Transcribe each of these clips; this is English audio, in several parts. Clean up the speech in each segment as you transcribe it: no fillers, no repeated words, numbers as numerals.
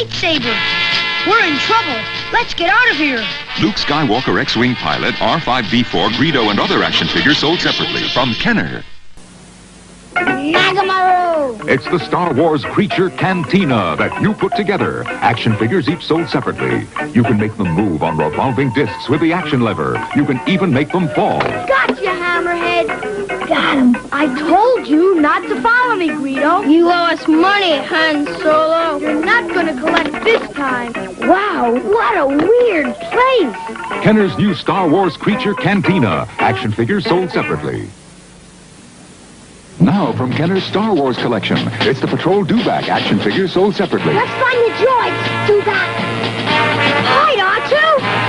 lightsaber. We're in trouble. Let's get out of here. Luke Skywalker X-Wing pilot, R5-D4, Greedo, and other action figures sold separately from Kenner. Nagamaru! It's the Star Wars creature Cantina that you put together. Action figures each sold separately. You can make them move on revolving discs with the action lever. You can even make them fall. Gotcha, Hammerhead. Got him. I told you not to follow me, Greedo. You owe us money, Han Solo. You're not going to collect this time. Wow, what a weird place. Kenner's new Star Wars creature Cantina. Action figures sold separately. Now from Kenner's Star Wars collection, it's the Patrol Dewback action figures sold separately. Let's find the droids. Do that. Hi,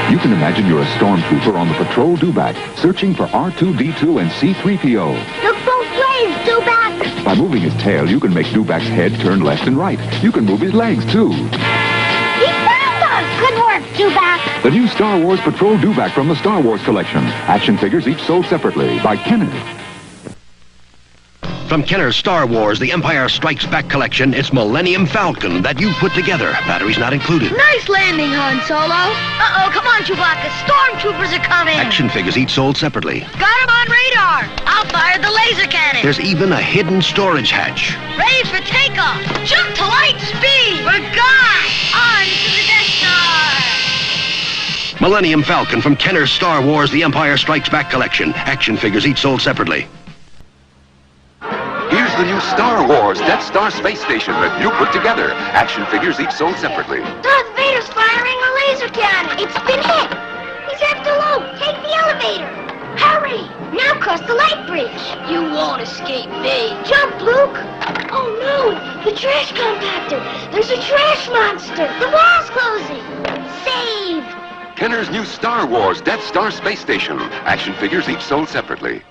R2. You can imagine you're a stormtrooper on the Patrol Dewback, searching for R2-D2 and C-3PO. Look both ways, Dewback. By moving his tail, you can make Dewback's head turn left and right. You can move his legs, too. He found us. Good work, Dewback. The new Star Wars Patrol Dewback from the Star Wars collection. Action figures each sold separately by Kenner. From Kenner's Star Wars, The Empire Strikes Back collection, it's Millennium Falcon that you put together. Batteries not included. Nice landing, Han Solo. Uh-oh, come on, Chewbacca. Stormtroopers are coming. Action figures each sold separately. Got him on radar. I'll fire the laser cannon. There's even a hidden storage hatch. Ready for takeoff. Jump to light speed. We're gone. On to the Death Star. Millennium Falcon from Kenner's Star Wars, The Empire Strikes Back collection. Action figures each sold separately. Here's the new Star Wars Death Star space station that you put together. Action figures each sold separately. Darth Vader's firing a laser cannon. It's been hit. He's after Luke. Take the elevator. Hurry. Now cross the light bridge. You won't escape me. Jump, Luke. Oh, no. The trash compactor. There's a trash monster. The wall's closing. Save. Kenner's new Star Wars Death Star space station. Action figures each sold separately.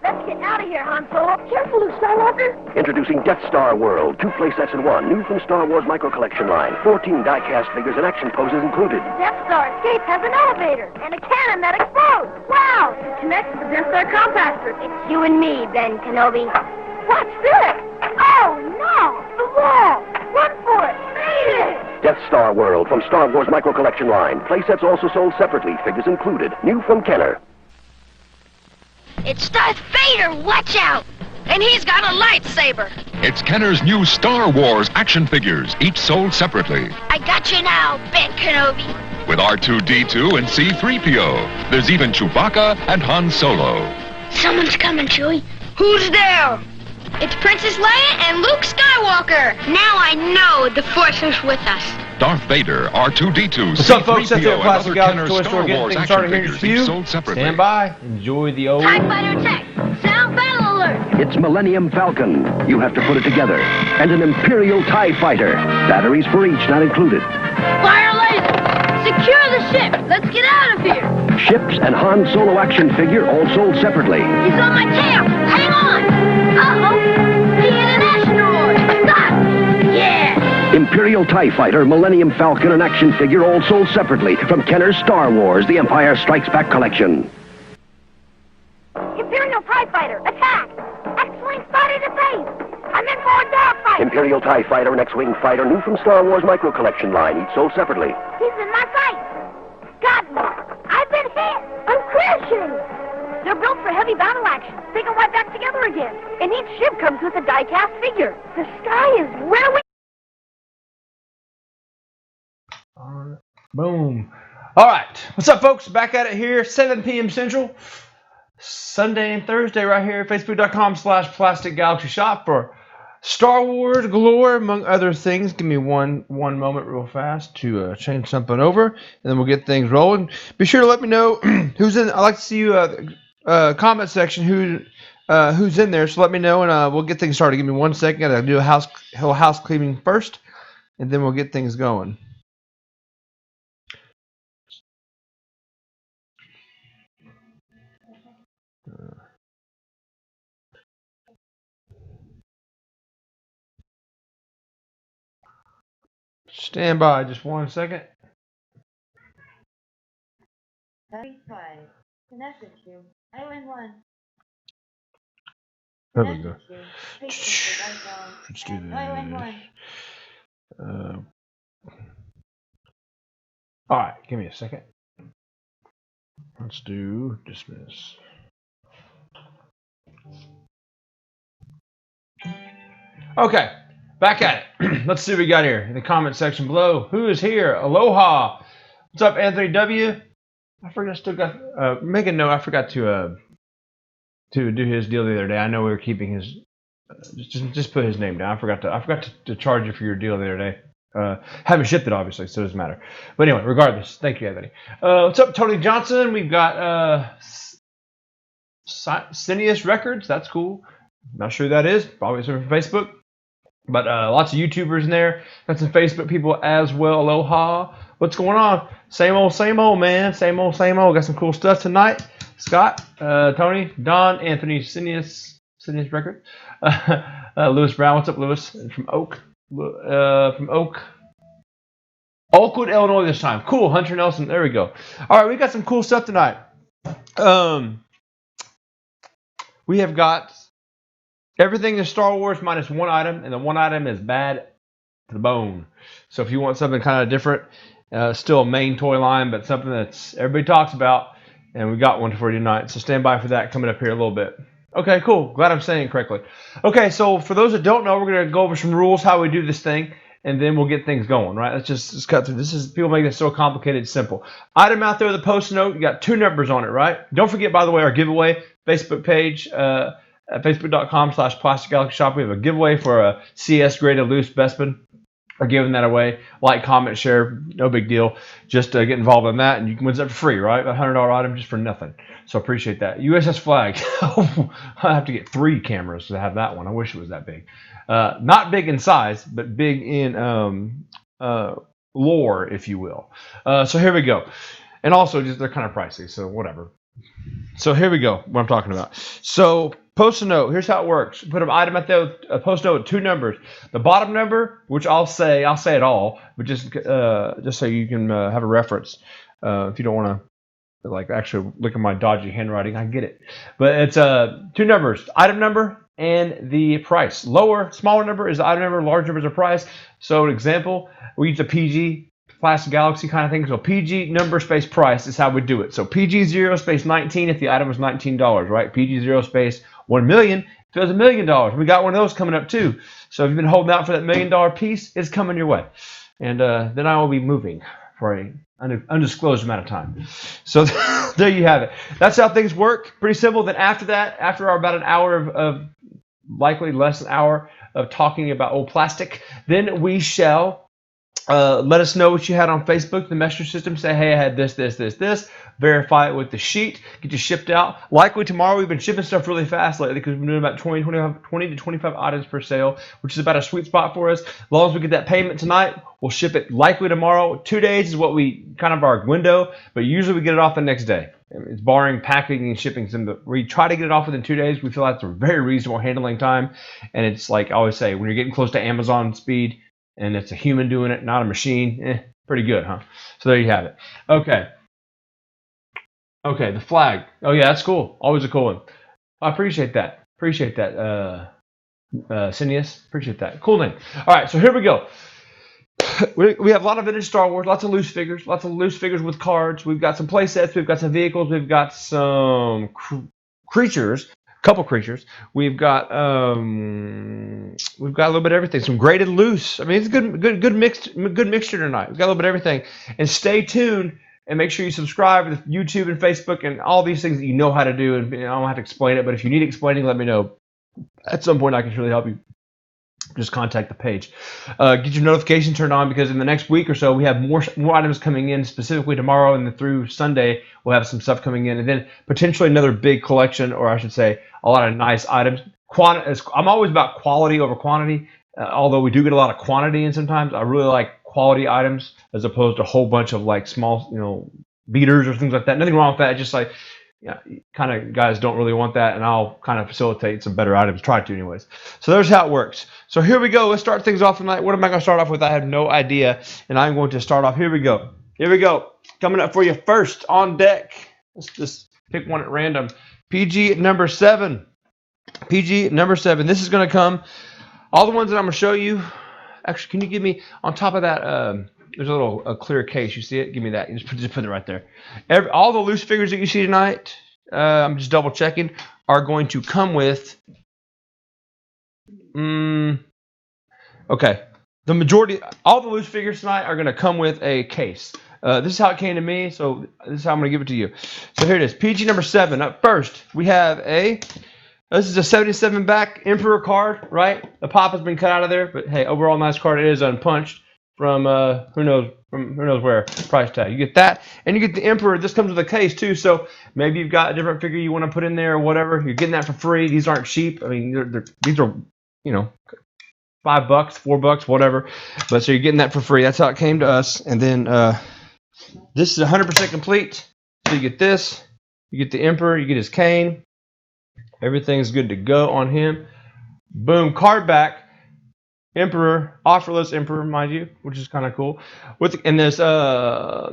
Let's get out of here, Han Solo. Careful, Luke Skywalker. Introducing Death Star World. 2 playsets in 1. New from Star Wars Micro Collection line. 14 die-cast figures and action poses included. Death Star escape has an elevator and a cannon that explodes. Wow! It connects to the Death Star compactor. It's you and me, Ben Kenobi. What's this? Oh, no! The wall! Run for it! Beat it! Death Star World from Star Wars Micro Collection line. Playsets also sold separately. Figures included. New from Kenner. It's Darth Vader! Watch out! And he's got a lightsaber. It's Kenner's new Star Wars action figures, each sold separately. I got you now, Ben Kenobi. With R2-D2 and C-3PO. There's even Chewbacca and Han Solo. Someone's coming, Chewie. Who's there? It's Princess Leia and Luke Skywalker. Now I know the Force is with us. Darth Vader, R2-D2, What's up, folks? That's the C-3PO, Plastic and Galaxy other Toy Kenner Store. Star Getting Wars things action started here in figures just a few. each sold separately. Stand by. Enjoy the old... TIE Fighter attack! Sound battle alert! It's Millennium Falcon. You have to put it together. And an Imperial TIE Fighter. Batteries for each not included. Fire laser! Secure the ship! Let's get out of here! Ships and Han Solo action figure all sold separately. He's on my tail! Hang on! Uh-oh! He hit an asteroid! Stop! Yeah! Imperial TIE Fighter, Millennium Falcon, and action figure all sold separately from Kenner's Star Wars, The Empire Strikes Back collection. Imperial TIE Fighter, attack! X-Wing spotted at base! I'm in for a dogfight! Imperial TIE Fighter and X-Wing Fighter, new from Star Wars Micro Collection line, each sold separately. He's in my sight! Got me! I've been hit! I'm crashing! They're built for heavy battle action. They can wipe back together again. And each ship comes with a die-cast figure. The sky is where we... Boom. All right. What's up, folks? Back at it here, 7 p.m. Central. Sunday and Thursday right here at Facebook.com/Plastic Galaxy Shop for Star Wars galore, among other things. Give me one moment real fast to change something over, and then we'll get things rolling. Be sure to let me know who's in. I'd like to see you comment section who's in there, so let me know, and we'll get things started. Give me 1 second. Gotta do a house cleaning first, and then we'll get things going. Stand by just 1 second. 35. Connected to Island 1. There we go. Connected to Let's do Island this. 1. All right, give me a second. Let's do dismiss. Okay, back at it. Let's see what we got here in the comment section below. Who is here? Aloha. What's up, Anthony W? I forgot. I still got. Make a note. I forgot to do his deal the other day. I know we were keeping his. Just put his name down. I forgot to charge you for your deal the other day. Haven't shipped it, obviously, so it doesn't matter. But anyway, regardless, thank you, Anthony. What's up, Tony Johnson? We've got Cineas Records. That's cool. Not sure who that is. Probably from Facebook. But lots of YouTubers in there. Got some Facebook people as well. Aloha. What's going on? Same old, man. Same old. Got some cool stuff tonight. Scott, Tony, Don, Anthony, Cineas Records. Lewis Brown. What's up, Lewis? From Oakwood, Illinois this time. Cool. Hunter Nelson. There we go. All right, we got some cool stuff tonight. We have got everything is Star Wars minus one item, and the one item is bad to the bone. So if you want something kind of different, still a main toy line, but something that's everybody talks about, and we got one for you tonight. So stand by for that coming up here a little bit. Okay, cool. Glad I'm saying it correctly. Okay, so for those that don't know, we're going to go over some rules, how we do this thing, and then we'll get things going, right? Let's cut through. People make this so complicated, it's simple. Item out there with a post note, you got 2 numbers on it, right? Don't forget, by the way, our giveaway Facebook page, at facebook.com/plasticgalaxyshop. We have a giveaway for a CS graded loose Bespin. We're giving that away. Like, comment, share, no big deal. Just get involved in that, and you can win that for free, right? A $100 item just for nothing. So appreciate that. USS Flag. I have to get 3 cameras to have that one. I wish it was that big. Not big in size, but big in lore, if you will. So here we go. And also, just they're kind of pricey, so whatever. So here we go, what I'm talking about. So post a note. Here's how it works. Put an item out there, a post note with 2 numbers. The bottom number, which I'll say it all, but just so you can have a reference. If you don't want to like actually look at my dodgy handwriting, I get it. But it's 2 numbers, item number and the price. Smaller number is the item number, large number is the price. So an example, we use a PG, Plastic Galaxy kind of thing. So PG number space price is how we do it. So PG 0 space 19 if the item was $19, right? PG 0 space 1 million if it was $1 million. We got one of those coming up too. So if you've been holding out for that $1 million piece, it's coming your way. And then I will be moving for an undisclosed amount of time. So there you have it. That's how things work. Pretty simple. Then after that, after about an hour of likely less than an hour of talking about old plastic, then we shall let us know what you had on Facebook, the messenger system. Say, hey, I had this. Verify it with the sheet. Get you shipped out. Likely tomorrow. We've been shipping stuff really fast lately because we've been doing about 20 to 25 items per sale, which is about a sweet spot for us. As long as we get that payment tonight, we'll ship it likely tomorrow. 2 days is what we kind of our window, but usually we get it off the next day. It's barring packing and shipping. We try to get it off within 2 days. We feel that's a very reasonable handling time. And it's like I always say, when you're getting close to Amazon speed, and it's a human doing it, not a machine. Pretty good, huh? So there you have it. Okay, the flag. Oh, yeah, that's cool. Always a cool one. I appreciate that. Cineas. Appreciate that. Cool name. All right, so here we go. We have a lot of vintage Star Wars, lots of loose figures with cards. We've got some play sets. We've got some vehicles. We've got some creatures. Couple creatures. We've got a little bit of everything. Some graded loose. I mean, it's a good mixture tonight. We've got a little bit of everything. And stay tuned and make sure you subscribe to YouTube and Facebook and all these things that you know how to do. And I don't have to explain it, but if you need explaining, let me know. At some point, I can really help you. Just contact the page. Get your notification turned on because in the next week or so, we have more items coming in. Specifically tomorrow and then through Sunday, we'll have some stuff coming in. And then potentially another big collection, or I should say, a lot of nice items. I'm always about quality over quantity. Although we do get a lot of quantity in sometimes. I really like quality items as opposed to a whole bunch of like small, beaters or things like that. Nothing wrong with that. Just like, kind of guys don't really want that, and I'll kind of facilitate some better items. Try to anyways. So there's how it works. So here we go. Let's start things off tonight. What am I going to start off with? I have no idea, and I'm going to start off. Here we go. Coming up for you first on deck. Let's just pick one at random. PG number 7. PG number 7. This is going to come. All the ones that I'm going to show you. Actually, can you give me on top of that there's a clear case. You see it? Give me that. You just put it right there. All the loose figures that you see tonight, I'm just double checking, are going to come with. Okay. The majority, all the loose figures tonight are going to come with a case. This is how it came to me, so this is how I'm going to give it to you. So here it is. PG number 7. Up first, we have this is a 77 back Emperor card, right? The pop has been cut out of there, but hey, overall nice card. It is unpunched from who knows where. Price tag. You get that, and you get the Emperor. This comes with a case too, so maybe you've got a different figure you want to put in there or whatever. You're getting that for free. These aren't cheap. I mean, these are, you know, $5, $4, whatever. But so you're getting that for free. That's how it came to us. And then this is 100% complete. So you get this, you get the Emperor, you get his cane. Everything's good to go on him. Boom, card back. Emperor, offerless Emperor, mind you, which is kind of cool. And there's a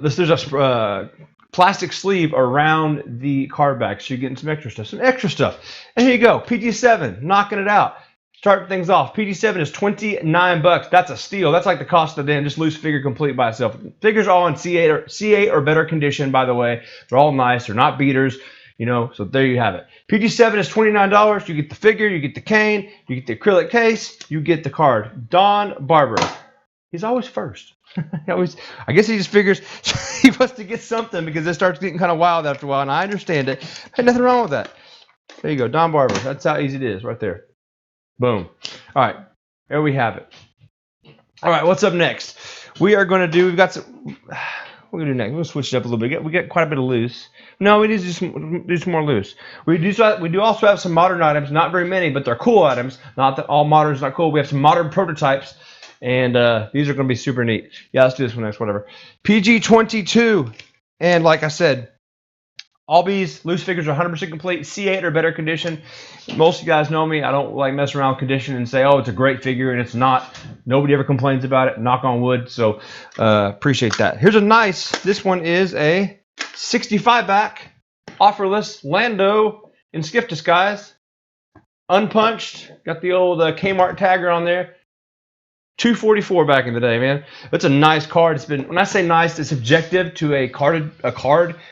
plastic sleeve around the card back, so you're getting some extra stuff. And here you go, PG7, knocking it out. Start things off. PG7 is $29. That's a steal. That's like the cost of the damn just loose figure complete by itself. Figures all in C8 or better condition, by the way. They're all nice. They're not beaters. You know, so there you have it. PG7 is $29. You get the figure, you get the cane, you get the acrylic case, you get the card. Don Barber. He's always first. I guess he just figures he wants to get something because it starts getting kind of wild after a while, and I understand it. Hey, nothing wrong with that. There you go, Don Barber. That's how easy it is right there. Boom. All right, there we have it. All right, what's up next? We're going to do switch it up a little bit. We get quite a bit of loose. No, we need to do some more loose. We do also have some modern items, not very many, but they're cool items. Not that all modern is not cool. We have some modern prototypes, and these are going to be super neat. Yeah, let's do this one next, whatever. PG22, and like I said, all these loose figures are 100% complete, C8 or better condition. Most of you guys know me. I don't like mess around with condition and say, oh, it's a great figure, and it's not. Nobody ever complains about it, knock on wood, so appreciate that. Here's a nice, this one is a 65 back, offerless Lando in skiff disguise. Unpunched, got the old Kmart tagger on there. $244 back in the day, man. That's a nice card. It's been, when I say nice, it's subjective to a card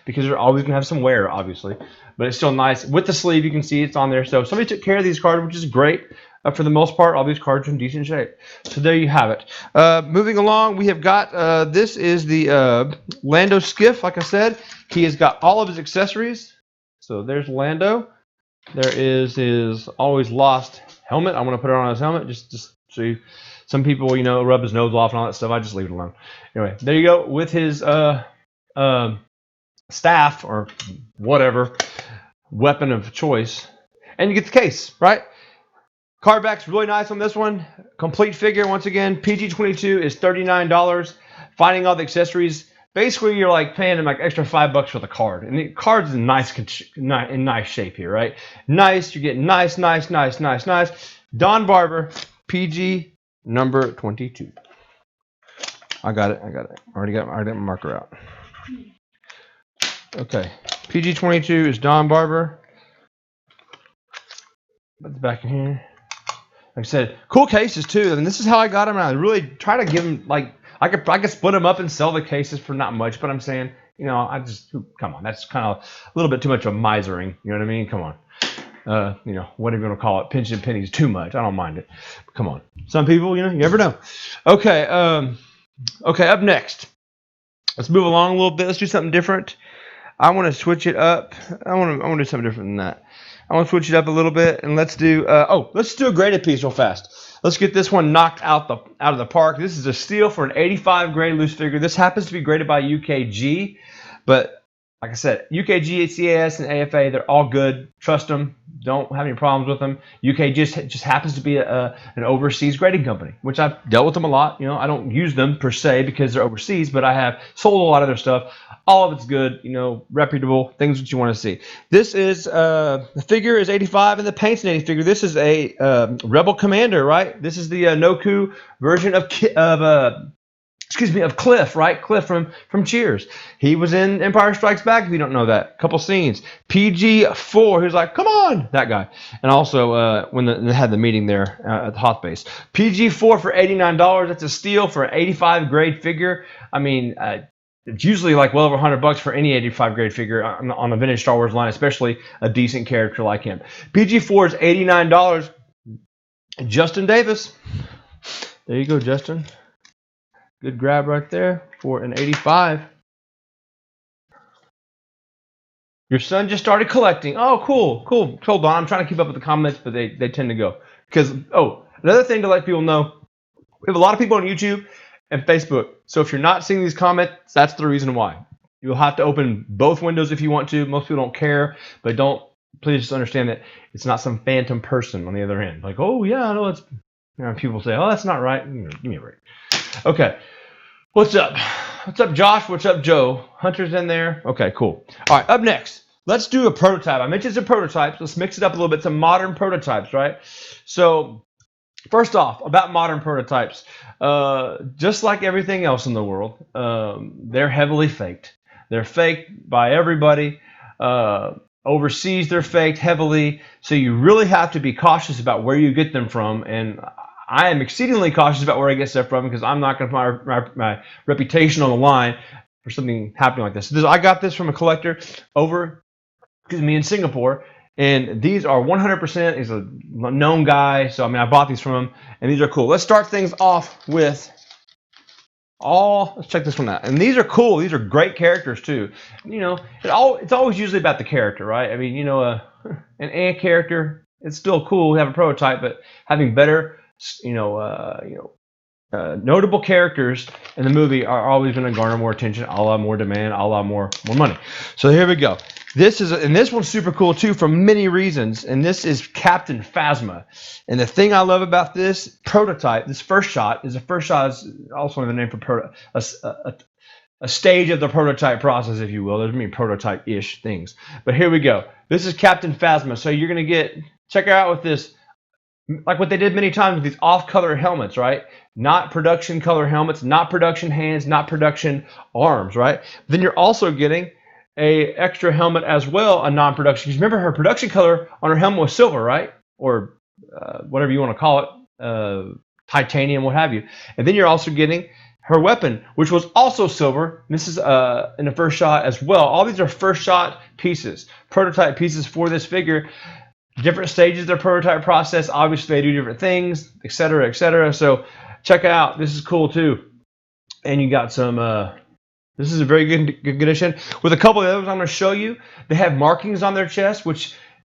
because they're always gonna have some wear, obviously, but it's still nice. With the sleeve, you can see it's on there. So somebody took care of these cards, which is great. For the most part, all these cards are in decent shape. So there you have it. Moving along, we have got this is the Lando skiff. Like I said, he has got all of his accessories. So there's Lando. There is his always lost helmet. I'm gonna put it on his helmet just so you. Some people, you know, rub his nose off and all that stuff. I just leave it alone. Anyway, there you go with his staff or whatever weapon of choice, and you get the case, right? Card back's really nice on this one. Complete figure once again. PG22 is $39. Finding all the accessories, basically you're like paying him like extra $5 for the card, and the card's in nice shape here, right? Nice, you're getting nice. Don Barber, PG. Number 22. I got it. Already got my marker out. Okay. PG22 is Don Barber. Put the back in here. Like I said, cool cases too. And this is how I got them. And I really try to give them, like, I could split them up and sell the cases for not much, but I'm saying, you know, come on. That's kind of a little bit too much of misering. You know what I mean? Come on. You know, whatever you want to call it, pinching pennies too much. I don't mind it. But come on. Some people, you know, you never know. Okay, okay, up next. Let's move along a little bit. Let's do something different. I want to switch it up. I want to do something different than that. I want to switch it up a little bit, and let's do let's do a graded piece real fast. Let's get this one knocked out of the park. This is a steal for an 85 grade loose figure. This happens to be graded by UKG, but like I said, UKG, CAS, and AFA, they're all good. Trust them. Don't have any problems with them. UK just happens to be an overseas grading company, which I've dealt with them a lot. You know, I don't use them per se because they're overseas, but I have sold a lot of their stuff. All of it's good, you know, reputable, things that you want to see. This is, the figure is 85 and the paint's an 80 figure. This is a Rebel Commander, right? This is the Noku version of of Cliff, right? Cliff from Cheers. He was in Empire Strikes Back, if you don't know that. Couple scenes. PG-4, he was like, come on, that guy. And also when they had the meeting there at the Hoth base. PG-4 for $89, that's a steal for an 85 grade figure. I mean, it's usually like well over $100 for any 85 grade figure on a vintage Star Wars line, especially a decent character like him. PG-4 is $89. Justin Davis. There you go, Justin. Good grab right there for an 85. Your son just started collecting. Oh, cool. Hold on. I'm trying to keep up with the comments, but they tend to go. Because, another thing to let people know, we have a lot of people on YouTube and Facebook. So if you're not seeing these comments, that's the reason why. You'll have to open both windows if you want to. Most people don't care, but please just understand that it's not some phantom person on the other end. Like, oh, yeah, I know it's... people say, oh, that's not right. Give me a break. Okay. What's up? What's up, Josh? What's up, Joe? Hunter's in there. Okay, cool. All right, up next, let's do a prototype. I mentioned some prototypes. Let's mix it up a little bit. Some modern prototypes, right? So, first off, about modern prototypes. Just like everything else in the world, they're heavily faked. They're faked by everybody. Overseas, they're faked heavily. So you really have to be cautious about where you get them from. And I am exceedingly cautious about where I get stuff from because I'm not going to put my reputation on the line for something happening like this. I got this from a collector in Singapore, and these are 100%. He's a known guy, so I bought these from him, and these are cool. Let's start things off with let's check this one out. And these are cool. These are great characters too. It's always usually about the character, right? I mean, an ant character, it's still cool to have a prototype, but having better notable characters in the movie are always going to garner more attention, a lot more demand, a lot more money. So here we go. This one's super cool too for many reasons. And this is Captain Phasma. And the thing I love about this prototype, this first shot is also the name for a stage of the prototype process, if you will. There's many prototype-ish things. But here we go. This is Captain Phasma. So you're going to check her out with this. Like what they did many times with these off-color helmets, right? Not production color helmets, not production hands, not production arms, right? Then you're also getting a extra helmet as well, a non-production. Because remember, her production color on her helmet was silver, right? Or whatever you want to call it, titanium, what have you. And then you're also getting her weapon, which was also silver. This is in the first shot as well. All these are first shot pieces, prototype pieces for this figure. Different stages of their prototype process. Obviously, they do different things, etc., etc. So check it out. This is cool too. And you got some. This is a very good condition. With a couple of others I'm going to show you, they have markings on their chest, which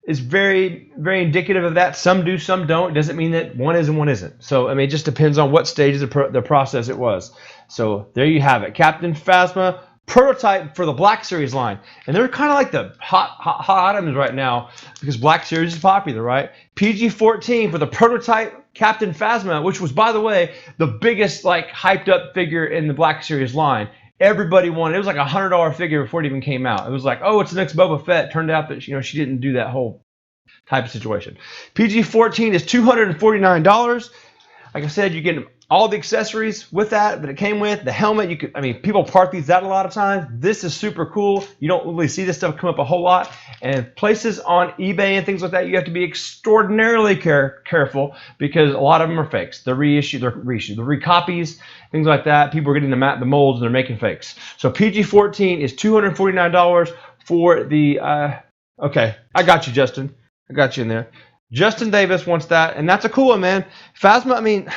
is very, very indicative of that. Some do, some don't. It doesn't mean that one is and one isn't. So it just depends on what stage of the process it was. So there you have it. Captain Phasma. Prototype for the Black Series line, and they're kind of like the hot items right now because Black Series is popular, right? PG-14 for the prototype Captain Phasma, which was, by the way, the biggest hyped up figure in the Black Series line. Everybody wanted it. Was like a $100 figure before it even came out. It was like, oh, it's the next Boba Fett. Turned out that she didn't do that whole type of situation. PG-14 is $249. Like I said, you're getting all the accessories with that it came with. The helmet, people part these out a lot of times. This is super cool. You don't really see this stuff come up a whole lot. And places on eBay and things like that, you have to be extraordinarily careful because a lot of them are fakes. They're reissued, they're recopies, things like that. People are getting the molds and they're making fakes. So PG-14 is $249 for the, okay, I got you, Justin. I got you in there. Justin Davis wants that, and that's a cool one, man. Phasma,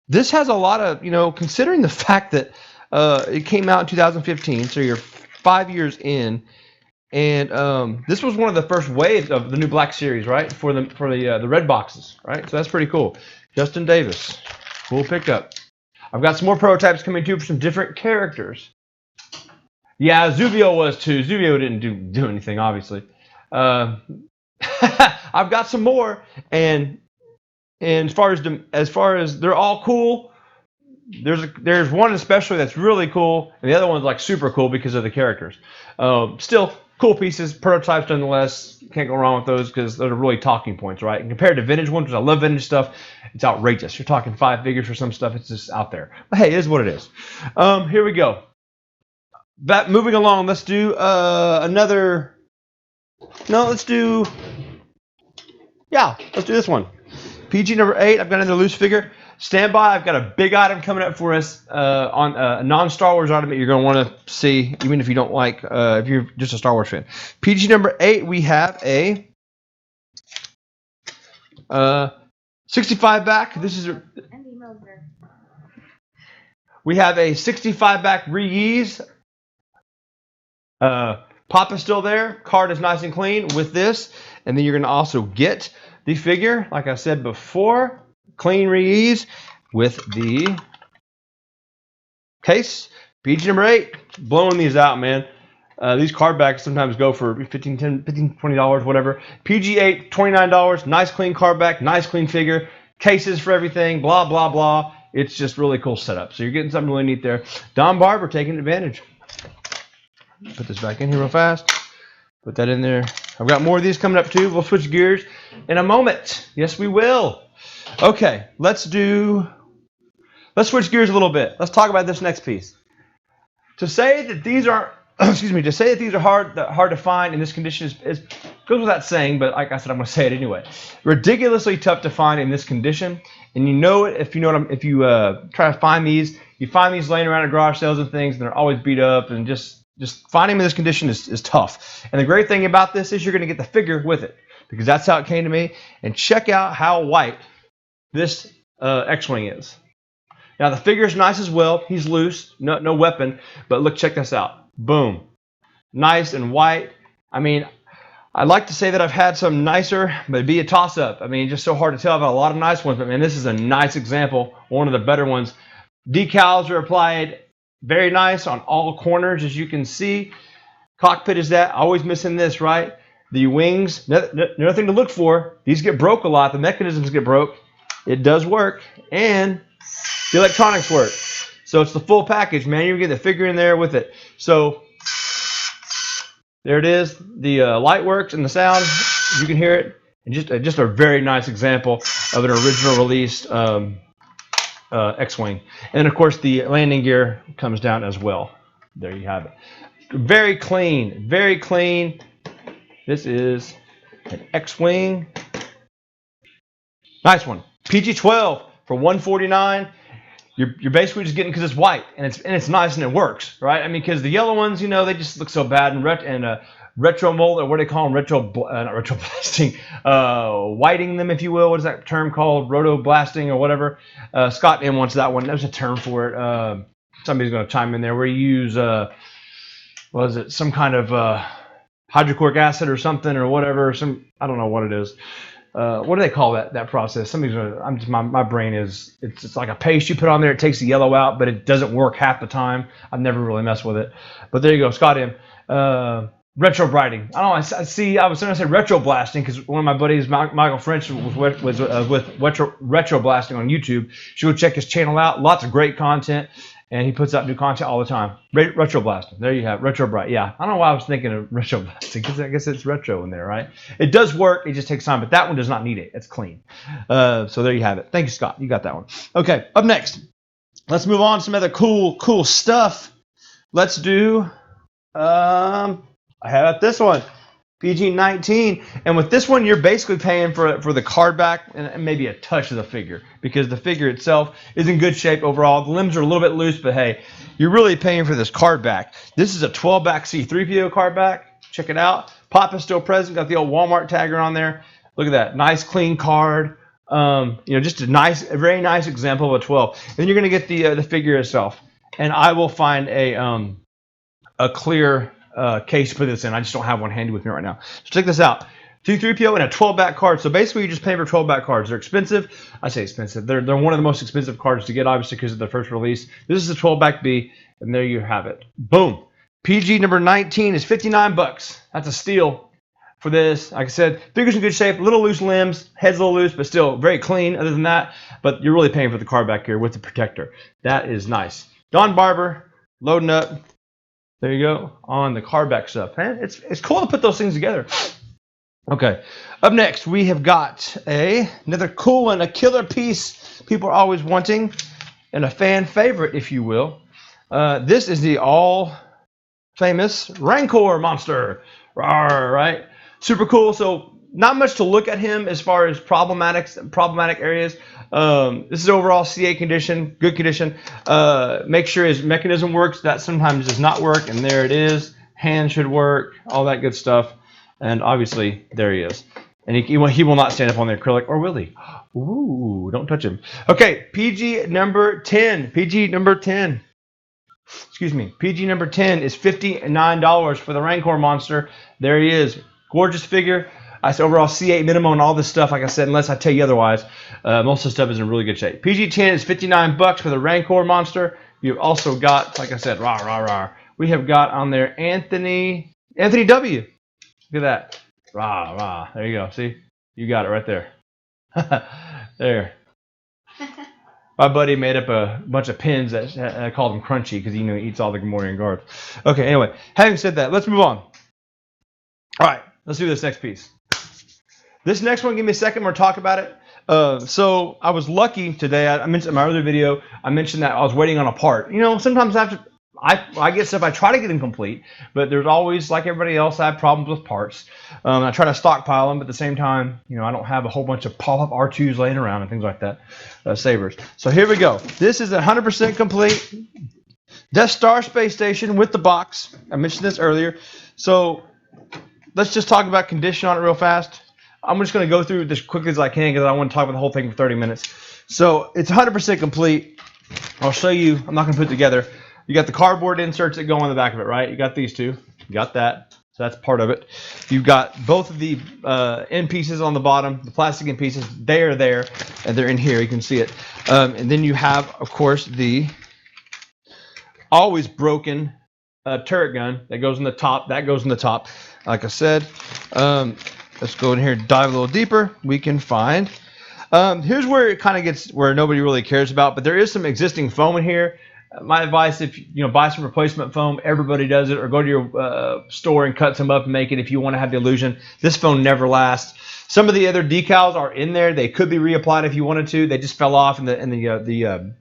this has a lot of, considering the fact that it came out in 2015, so you're 5 years in, and this was one of the first waves of the new Black Series, right? For the red boxes, right? So that's pretty cool. Justin Davis, cool pickup. I've got some more prototypes coming too for some different characters. Yeah, Zuvio was too. Zuvio didn't do anything, obviously. I've got some more, and as far as they're all cool, there's one especially that's really cool, and the other one's super cool because of the characters. Still cool pieces, prototypes nonetheless. Can't go wrong with those because those are really talking points, right? And compared to vintage ones, which I love vintage stuff, it's outrageous. You're talking 5 figures for some stuff. It's just out there. But hey, it is what it is. Here we go. Moving along, let's do another. No, let's do. Yeah, let's do this one. PG number 8. I've got another loose figure. Stand by. I've got a big item coming up for us on a non-Star Wars item that you're going to want to see, even if you don't like, if you're just a Star Wars fan. PG number 8, we have a 65 back. This is we have a 65 back Reese. Pop is still there. Card is nice and clean with this. And then you're going to also get the figure, like I said before, clean Reese with the case. PG number 8, blowing these out, man. These card backs sometimes go for $15, $20, whatever. PG 8, $29. Nice clean card back, nice clean figure. Cases for everything, blah, blah, blah. It's just really cool setup. So you're getting something really neat there. Don Barber taking advantage. Put this back in here real fast. Put that in there. I've got more of these coming up too. We'll switch gears in a moment. Yes, we will. Okay, let's switch gears a little bit. Let's talk about this next piece. To say that these are, to say that these are hard to find in this condition goes without saying, but like I said, I'm going to say it anyway. Ridiculously tough to find in this condition, and you know it if you try to find these. You find these laying around at garage sales and things, and they're always beat up, and just finding them in this condition is tough. And the great thing about this is you're going to get the figure with it, because that's how it came to me. And check out how white this X-Wing is. Now the figure is nice as well. He's loose, no weapon. But look, check this out. Boom. Nice and white. I mean, I'd like to say that I've had some nicer, but it'd be a toss-up. I mean, just so hard to tell. I've had a lot of nice ones, but man, this is a nice example. One of the better ones. Decals are applied very nice on all corners, as you can see. Cockpit is that. Always missing this, right? The wings, nothing to look for. These get broke a lot. The mechanisms get broke. It does work, and the electronics work. So it's the full package, man. You get the figure in there with it. So there it is. The light works and the sound, you can hear it. And just a very nice example of an original release X-Wing. And of course the landing gear comes down as well. There you have it. Very clean, very clean. This is an X-Wing. Nice one. PG-12 for $149. You're basically just getting because it's white and it's nice and it works, right? I mean, because the yellow ones, you know, they just look so bad. And retro mold, or what do they call them? Not retro blasting, whiting them, if you will. What is that term called? Roto blasting or whatever. Scott M wants that one. There's a term for it. Somebody's going to chime in there. Where you use what is it? Some kind of hydrochloric acid or something or whatever. I don't know what it is. What do they call that process? Somebody's gonna. My brain is. It's like a paste you put on there. It takes the yellow out, but it doesn't work half the time. I've never really messed with it. But there you go, Scott M. Retro brighting. I don't know. I see. I was going to say retro blasting because one of my buddies, Michael French, was with retro blasting on YouTube. She would check his channel out. Lots of great content, and he puts out new content all the time. Retro blasting. There you have it. Retro bright. Yeah. I don't know why I was thinking of retro blasting because I guess it's retro in there, right? It does work. It just takes time, but that one does not need it. It's clean. So there you have it. Thank you, Scott. You got that one. Okay. Up next, let's move on to some other cool stuff. Let's do. I have this one, PG-19, and with this one, you're basically paying for the card back and maybe a touch of the figure because the figure itself is in good shape overall. The limbs are a little bit loose, but hey, you're really paying for this card back. This is a 12-back C-3PO card back. Check it out. Pop is still present. Got the old Walmart tagger on there. Look at that, nice clean card. Just a very nice example of a 12. And then you're gonna get the figure itself, and I will find a clear case to put this in. I just don't have one handy with me right now. So check this out. C-3PO and a 12-back card. So basically, you're just paying for 12-back cards. They're expensive. I say expensive. They're one of the most expensive cards to get, obviously, because of the first release. This is a 12-back B, and there you have it. Boom. PG number 19 is $59. That's a steal for this. Like I said, figure's in good shape. A little loose limbs. Head's a little loose, but still very clean other than that. But you're really paying for the card back here with the protector. That is nice. Don Barber, loading up. There you go, on the Carbeck stuff. Man, it's cool to put those things together. Okay, up next we have got another cool one, a killer piece people are always wanting, and a fan favorite, if you will. This is the all famous Rancor monster. Rawr, right? Super cool. So not much to look at him as far as problematic areas. This is overall CA condition, good condition. Make sure his mechanism works. That sometimes does not work, and there it is. Hand should work, all that good stuff. And obviously, there he is. And he will not stand up on the acrylic, or will he? Ooh, don't touch him. Okay, PG number 10. PG number 10. Excuse me. PG number 10 is $59 for the Rancor monster. There he is. Gorgeous figure. I said overall C8 minimum and all this stuff, like I said, unless I tell you otherwise. Most of the stuff is in really good shape. PG-10 is $59 for the Rancor monster. You've also got, like I said, we have got on there Anthony W. Look at that. There you go. See? You got it right there. There. My buddy made up a bunch of pins that I called him Crunchy because he eats all the Gamorrean guards. Okay, anyway, having said that, let's move on. All right, let's do this next piece. This next one, give me a second, we're talk about it. So I was lucky today. I mentioned in my earlier video, I mentioned that I was waiting on a part. Sometimes after I get stuff, I try to get them complete, but there's always, like everybody else, I have problems with parts. I try to stockpile them, but at the same time, I don't have a whole bunch of pop-up R2s laying around and things like that, sabers. So here we go. This is 100% complete Death Star space station with the box. I mentioned this earlier. So let's just talk about condition on it real fast. I'm just going to go through this quickly as I can because I want to talk about the whole thing for 30 minutes. So it's 100% complete. I'll show you. I'm not going to put it together. You got the cardboard inserts that go on the back of it, right? You got these two. You got that. So that's part of it. You've got both of the end pieces on the bottom, the plastic end pieces. They are there, and they're in here. You can see it. And then you have, of course, the always broken turret gun that goes in the top. That goes in the top. Like I said, let's go in here and dive a little deeper. We can find. Here's where it kind of gets where nobody really cares about, but there is some existing foam in here. My advice, if buy some replacement foam, everybody does it, or go to your store and cut some up and make it if you want to have the illusion. This foam never lasts. Some of the other decals are in there. They could be reapplied if you wanted to. They just fell off, and the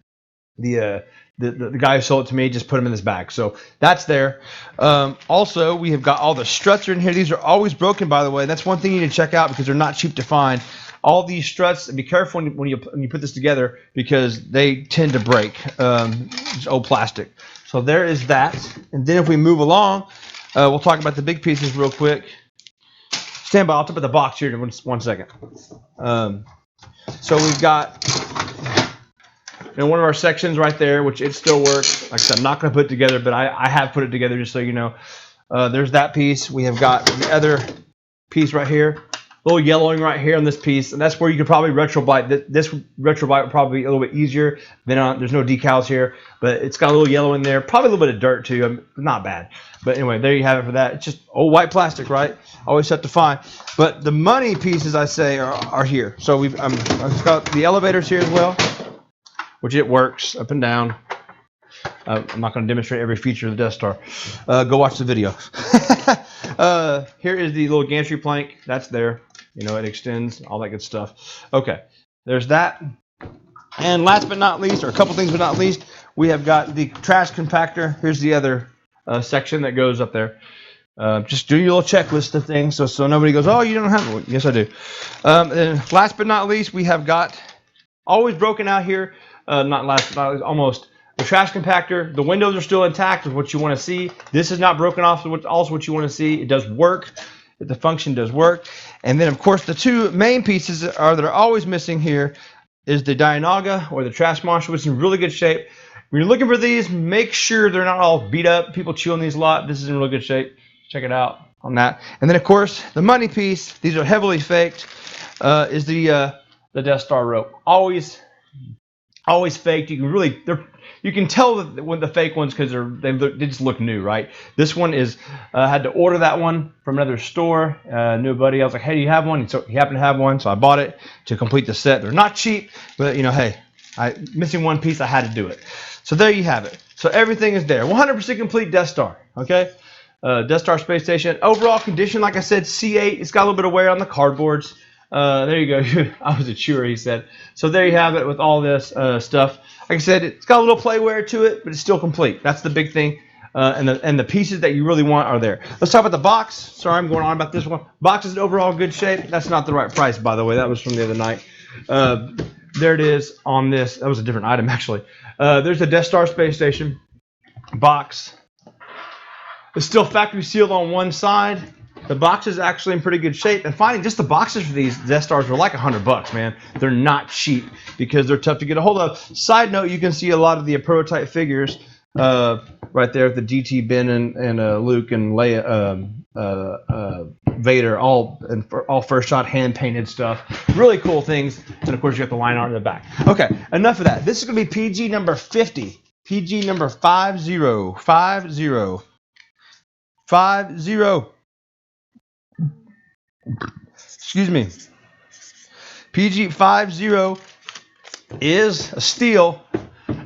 guy who sold it to me just put them in this bag. So that's there. Also, we have got all the struts are in here. These are always broken, by the way. That's one thing you need to check out because they're not cheap to find. All these struts, and be careful when you put this together because they tend to break. It's old plastic. So there is that. And then if we move along, we'll talk about the big pieces real quick. Stand by. I'll put the box here in 1 second. So we've got one of our sections right there, which it still works. Like I said, I'm not going to put it together, but I have put it together just so you know. There's that piece. We have got the other piece right here. A little yellowing right here on this piece, and that's where you could probably retroblite. This retroblite would probably be a little bit easier. There's no decals here, but it's got a little yellow in there. Probably a little bit of dirt too. Not bad. But anyway, there you have it for that. It's just old white plastic, right? Always tough to find. But the money pieces, I say, are here. So I've got the elevators here as well, which it works up and down. I'm not going to demonstrate every feature of the Death Star. Go watch the video. Here is the little gantry plank. That's there. It extends, all that good stuff. Okay, there's that. And last but not least, or a couple things but not least, we have got the trash compactor. Here's the other section that goes up there. Just do your little checklist of things so nobody goes, oh, you don't have one. Yes, I do. And last but not least, we have got always broken out here. Not last but not least, almost. The trash compactor, the windows are still intact with what you want to see. This is not broken off, so also what you want to see. It does work. The function does work. And then, of course, the two main pieces that are always missing here is the Dianoga or the trash monster, which is in really good shape. When you're looking for these, make sure they're not all beat up. People chew on these a lot. This is in really good shape. Check it out on that. And then, of course, the money piece. These are heavily faked. Is the Death Star rope. Always faked. You can tell when the fake ones because they just look new, right? This one is had to order that one from another store. Knew a buddy. I was like, hey, do you have one? So he happened to have one, so I bought it to complete the set. They're not cheap, but hey, Missing one piece, I had to do it. So there you have it. So everything is there. 100% complete Death Star. Okay, Death Star space station. Overall condition, like I said, C8. It's got a little bit of wear on the cardboards. There you go. I was a chewer, he said. So there you have it with all this stuff. Like I said, it's got a little playware to it, but it's still complete. That's the big thing. And the pieces that you really want are there. Let's talk about the box. Sorry, I'm going on about this one. Box is in overall good shape. That's not the right price, by the way. That was from the other night. There it is on this. That was a different item, actually. There's the Death Star space station box. It's still factory sealed on one side. The box is actually in pretty good shape. And finding just the boxes for these Death Stars are like $100, man. They're not cheap because they're tough to get a hold of. Side note, you can see a lot of the prototype figures right there with the DT, Ben, and Luke and Leia, Vader, all first shot hand painted stuff. Really cool things. And of course, you got the line art in the back. Okay, enough of that. This is going to be PG number 50. PG number 50. Excuse me. PG 50 is a steal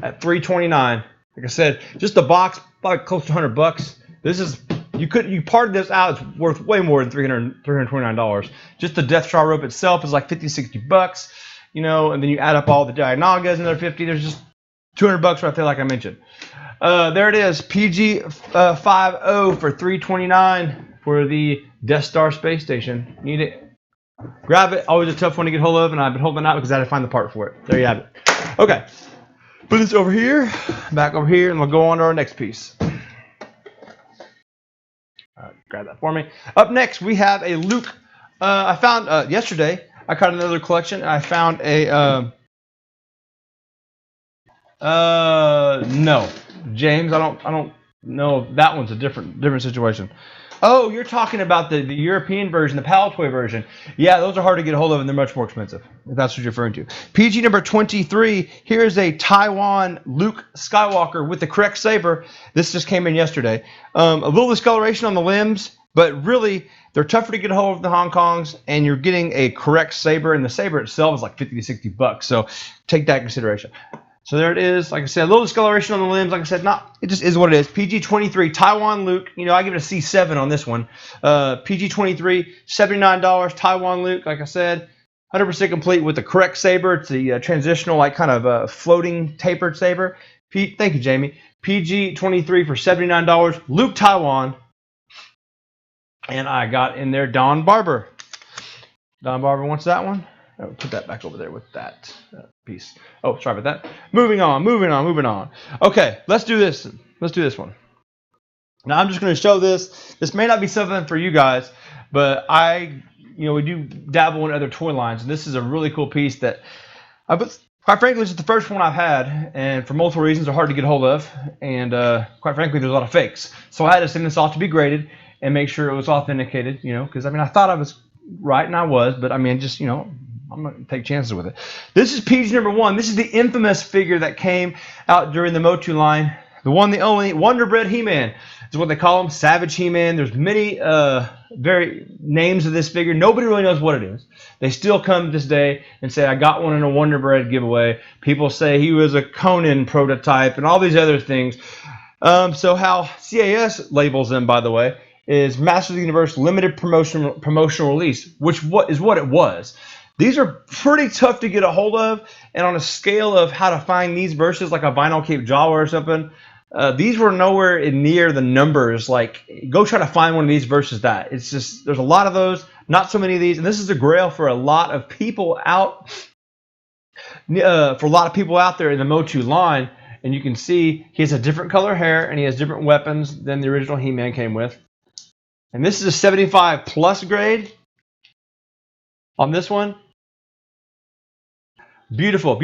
at $329. Like I said, just the box, probably close to $100. This is you parted this out. It's worth way more than $329. Just the Death Star rope itself is like $50-$60. You know, and then you add up all the Dianagas, another $50. There's just $200 right there, like I mentioned. There it is, PG 50 for $329 for the Death Star space station. Need it? Grab it. Always a tough one to get hold of, and I've been holding it out because I had to find the part for it. There you have it. Okay, put this over here, back over here, and we'll go on to our next piece. Grab that for me. Up next, we have a Luke. I found yesterday. I caught another collection. And I found a. No, James. I don't know. That one's a different situation. Oh, you're talking about the European version, the Palatoy version. Yeah, those are hard to get a hold of, and they're much more expensive, if that's what you're referring to. PG number 23, here's a Taiwan Luke Skywalker with the correct saber. This just came in yesterday. A little discoloration on the limbs, but really, they're tougher to get a hold of than the Hong Kongs, and you're getting a correct saber, and the saber itself is like $50-$60. So take that into consideration. So there it is. Like I said, a little discoloration on the limbs. Like I said, it just is what it is. PG-23, Taiwan Luke. You know, I give it a C7 on this one. PG-23, $79, Taiwan Luke. Like I said, 100% complete with the correct saber. It's the transitional, like kind of floating tapered saber. Thank you, Jamie. PG-23 for $79, Luke Taiwan. And I got in there Don Barber. Don Barber wants that one. I'll put that back over there with that piece. Oh, sorry about that. Moving on. Okay, let's do this. Let's do this one. Now, I'm just going to show this. This may not be something for you guys, but we do dabble in other toy lines, and this is a really cool piece that, quite frankly, this is the first one I've had, and for multiple reasons, they're hard to get hold of, and quite frankly, there's a lot of fakes. So I had to send this off to be graded and make sure it was authenticated, because, I thought I was right, and I was, but, just, I'm going to take chances with it. This is PG number 1. This is the infamous figure that came out during the Motu line. The one, the only, Wonder Bread He-Man is what they call him. Savage He-Man. There's many names of this figure. Nobody really knows what it is. They still come to this day and say, I got one in a Wonder Bread giveaway. People say he was a Conan prototype and all these other things. So how CAS labels them, by the way, is Masters of the Universe Limited Promotional Release, which is what it was. These are pretty tough to get a hold of, and on a scale of how to find these versus like a Vinyl Cape Jawa or something, these were nowhere near the numbers. Like, go try to find one of these versus that. It's just, there's a lot of those, not so many of these, and this is a grail for a lot of people out, there in the Motu line. And you can see he has a different color hair, and he has different weapons than the original He-Man came with. And this is a 75 plus grade on this one. Beautiful.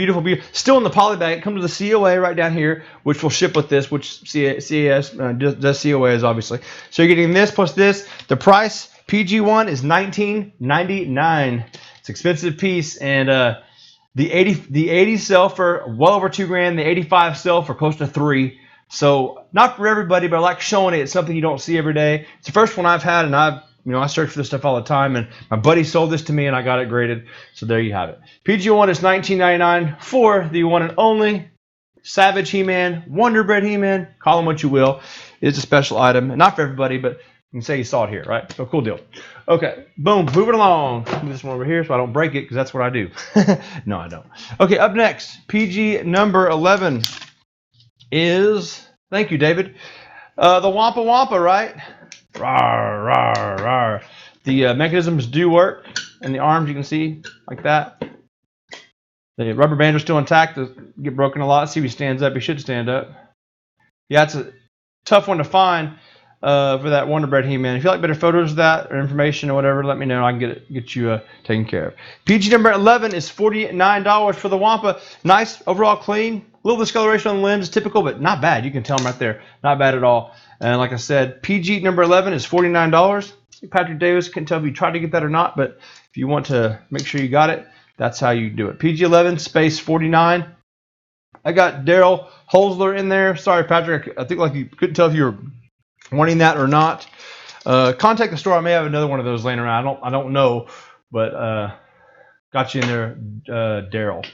Still in the poly bag. It comes with the COA right down here, which will ship with this, which CAS does COAs, obviously. So you're getting this plus this. The price, PG1, is $19.99. It's an expensive piece, and the 80 sell for well over $2,000. The 85 sell for close to $3,000. So not for everybody, but I like showing it. It's something you don't see every day. It's the first one I've had, and I've You know, I search for this stuff all the time, and my buddy sold this to me, and I got it graded. So there you have it. PG1 is $19.99 for the one and only Savage He-Man, Wonder Bread He-Man, call him what you will. It's a special item. Not for everybody, but you can say you saw it here, right? So cool deal. Okay, boom, moving along. Move this one over here so I don't break it, because that's what I do. No, I don't. Okay, up next, PG number 11 is, thank you, David, the Wampa Wampa, right? Rawr, rawr, rawr. The mechanisms do work, and the arms you can see like that. The rubber bands are still intact. They get broken a lot. See if he stands up. He should stand up. Yeah, it's a tough one to find for that Wonder Bread He-Man. If you like better photos of that or information or whatever, let me know. I can get you taken care of. PG number 11 is $49 for the Wampa. Nice, overall clean. A little discoloration on the limbs, typical, but not bad. You can tell them right there. Not bad at all. And like I said, PG number 11 is $49. Patrick Davis, couldn't tell if you tried to get that or not, but if you want to make sure you got it, that's how you do it. PG11 space 49. I got Daryl Holzler in there. Sorry, Patrick. I think like you couldn't tell if you were wanting that or not. Contact the store. I may have another one of those laying around. I don't know, but got you in there, Daryl.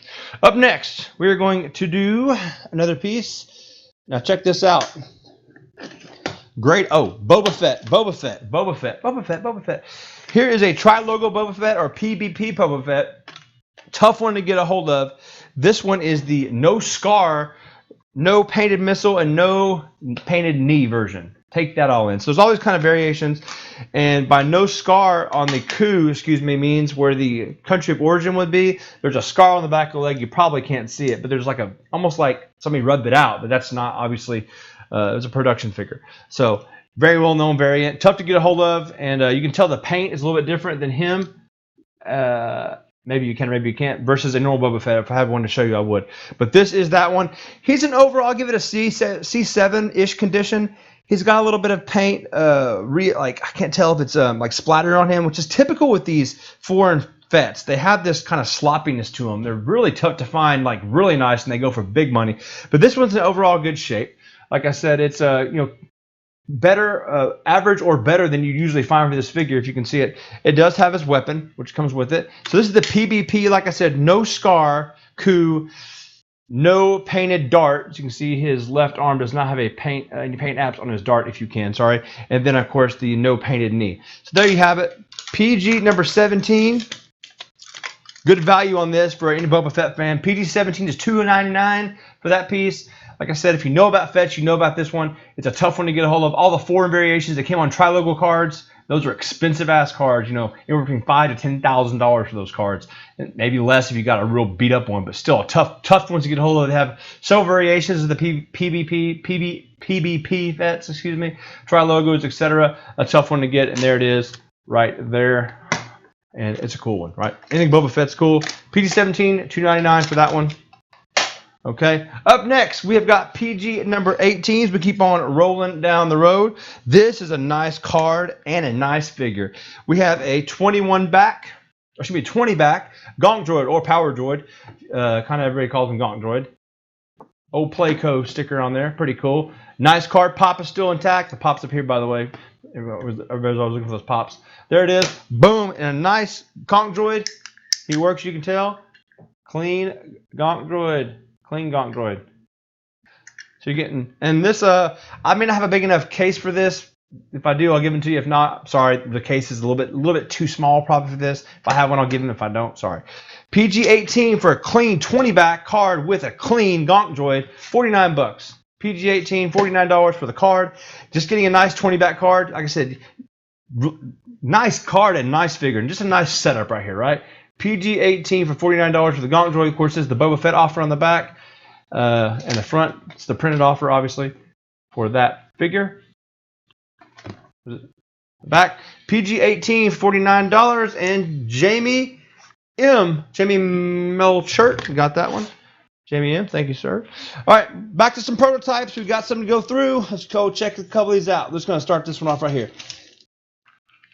Up next, we are going to do another piece. Now check this out. Great. Oh, Boba Fett. Here is a Tri-Logo Boba Fett or PBP Boba Fett. Tough one to get a hold of. This one is the no scar, no painted missile, and no painted knee version. Take that all in. So there's all these kind of variations. And by no scar on the coup, means where the country of origin would be. There's a scar on the back of the leg. You probably can't see it, but there's like almost like somebody rubbed it out, but that's not obviously. It was a production figure. So very well known variant. Tough to get a hold of, and you can tell the paint is a little bit different than him. Maybe you can, maybe you can't. Versus a normal Boba Fett. If I had one to show you, I would. But this is that one. He's an overall, I'll give it a C7-ish condition. He's got a little bit of paint, like I can't tell if it's like splattered on him, which is typical with these foreign Fetts. They have this kind of sloppiness to them. They're really tough to find, like really nice, and they go for big money. But this one's in overall good shape. Like I said, it's better, average or better than you usually find for this figure. If you can see it, it does have his weapon, which comes with it. So this is the PBP. Like I said, no scar, coup, no painted dart. As you can see, his left arm does not have any paint apps on his dart. If you can, sorry. And then of course the no painted knee. So there you have it. PG number 17. Good value on this for any Boba Fett fan. PG-17 is $2.99 for that piece. Like I said, if you know about Fetch, you know about this one. It's a tough one to get a hold of. All the foreign variations that came on Tri-Logo cards, those are expensive-ass cards. You know, anywhere between $5,000 to $10,000 for those cards. And maybe less if you got a real beat-up one, but still a tough ones to get a hold of. They have several variations of the PBP Fets, Tri-Logos, etc. A tough one to get, and there it is right there. And it's a cool one, right? Anything Boba Fett's cool. PG-17, $2.99 for that one. Okay, up next, we have got PG number 18s. We keep on rolling down the road. This is a nice card and a nice figure. We have a 20 back Gonk Droid or Power Droid. Kind of everybody calls him Gonk Droid. Old Playco sticker on there. Pretty cool. Nice card. Pop is still intact. The pop's up here, by the way. Everybody's always looking for those pops. There it is. Boom. And a nice Gonk Droid. He works, you can tell. Clean Gonk Droid. Clean Gonk Droid. So you're getting, and this, I may not have a big enough case for this. If I do, I'll give them to you. If not, sorry, the case is a little bit too small probably for this. If I have one, I'll give them. If I don't, sorry. PG-18 for a clean 20 back card with a clean Gonk Droid, $49. PG-18, $49 for the card. Just getting a nice 20 back card. Like I said, nice card and nice figure, and just a nice setup right here, right? PG-18 for $49 for the Gonk Droid. Of course, this is the Boba Fett offer on the back. And the front, it's the printed offer, obviously, for that figure. Back, PG-18, $49. And Jamie Melchert, got that one. Jamie M, thank you, sir. All right, back to some prototypes. We've got some to go through. Let's go check a couple of these out. We're just going to start this one off right here.